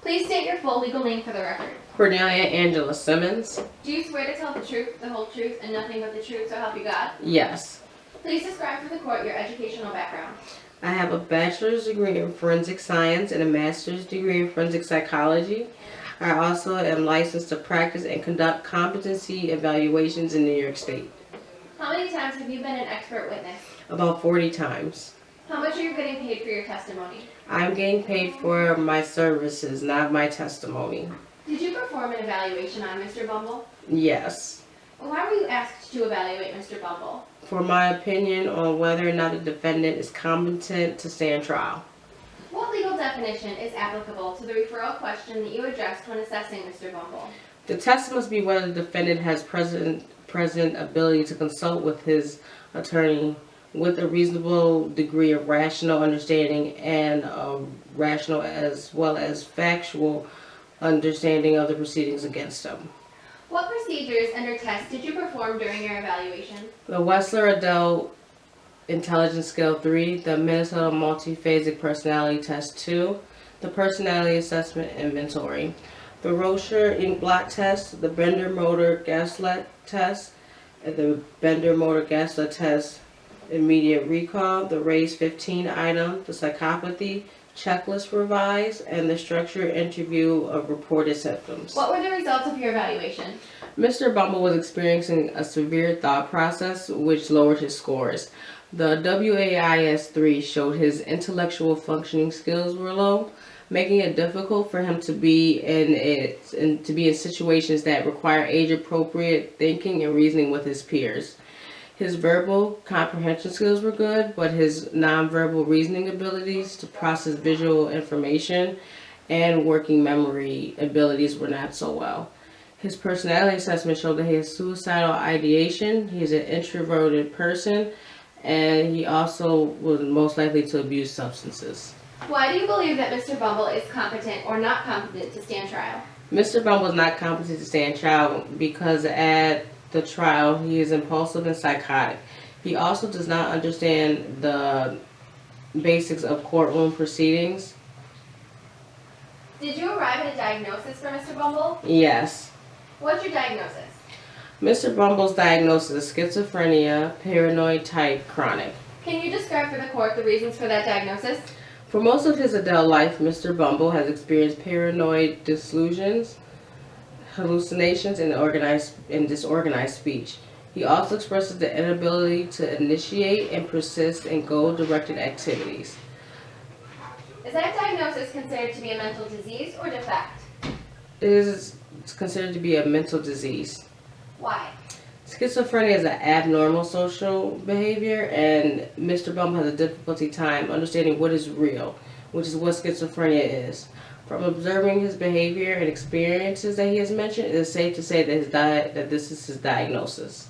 Please state your full legal name for the record. Cornelia Angela Simmons. Do you swear to tell the truth, the whole truth, and nothing but the truth, so help you God? Yes. Please describe for the court your educational background. I have a bachelor's degree in forensic science and a master's degree in forensic psychology. I also am licensed to practice and conduct competency evaluations in New York State. How many times have you been an expert witness? About 40 times. How much are you getting paid for your testimony? I'm getting paid for my services, not my testimony. Did you perform an evaluation on Mr. Bumble? Yes. Why were you asked to evaluate Mr. Bumble? For my opinion on whether or not the defendant is competent to stand trial. What legal definition is applicable to the referral question that you addressed when assessing Mr. Bumble? The test must be whether the defendant has present ability to consult with his attorney with a reasonable degree of rational understanding and rational as well as factual understanding of the proceedings against him. What procedures and/or tests did you perform during your evaluation? The Wessler Adult Intelligence Scale 3, the Minnesota Multiphasic Personality Test 2, the Personality Assessment Inventory, the Rocher Ink Blot Test, the Bender Motor Gaslight Test, and the Bender Motor Gaslight Test Immediate Recall, the RAISE 15 item, the Psychopathy Checklist Revised, and the Structured Interview of Reported Symptoms. What were the results of your evaluation? Mr. Bumble was experiencing a severe thought process which lowered his scores. The WAIS-3 showed his intellectual functioning skills were low, making it difficult for him to be in situations that require age-appropriate thinking and reasoning with his peers. His verbal comprehension skills were good, but his nonverbal reasoning abilities to process visual information and working memory abilities were not so well. His personality assessment showed that he has suicidal ideation, he is an introverted person, and he also was most likely to abuse substances. Why do you believe that Mr. Bumble is competent or not competent to stand trial? Mr. Bumble is not competent to stand trial because at the trial he is impulsive and psychotic. He also does not understand the basics of courtroom proceedings. Did you arrive at a diagnosis for Mr. Bumble? Yes. What's your diagnosis? Mr. Bumble's diagnosis is schizophrenia, paranoid type chronic. Can you describe for the court the reasons for that diagnosis? For most of his adult life, Mr. Bumble has experienced paranoid delusions, hallucinations, and disorganized speech. He also expresses the inability to initiate and persist in goal-directed activities. Is that diagnosis considered to be a mental disease or defect? It is considered to be a mental disease. Why? Schizophrenia is an abnormal social behavior, and Mr. Bumble has a difficulty time understanding what is real, which is what schizophrenia is. From observing his behavior and experiences that he has mentioned, it is safe to say that this is his diagnosis.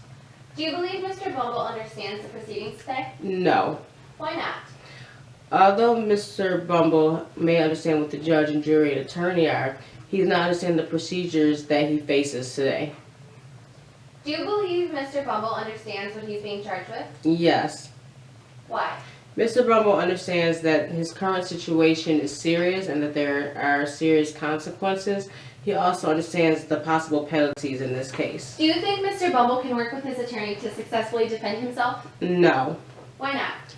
Do you believe Mr. Bumble understands the proceedings today? No. Why not? Although Mr. Bumble may understand what the judge and jury and attorney are, he does not understand the procedures that he faces today. Do you believe Mr. Bumble understands what he's being charged with? Yes. Why? Mr. Bumble understands that his current situation is serious and that there are serious consequences. He also understands the possible penalties in this case. Do you think Mr. Bumble can work with his attorney to successfully defend himself? No. Why not?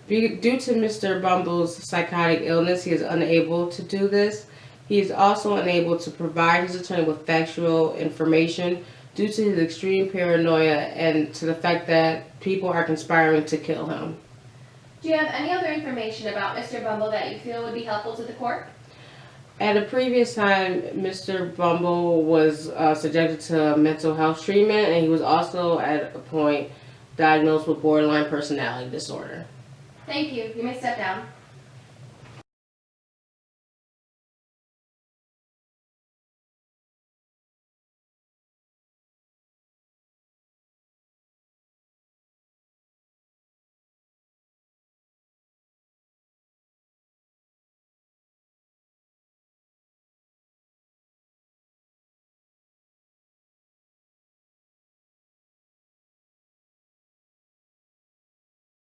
Due to Mr. Bumble's psychotic illness, he is unable to do this. He is also unable to provide his attorney with factual information due to his extreme paranoia and to the fact that people are conspiring to kill him. Do you have any other information about Mr. Bumble that you feel would be helpful to the court? At a previous time, Mr. Bumble was subjected to mental health treatment, and he was also at a point diagnosed with borderline personality disorder. Thank you. You may step down.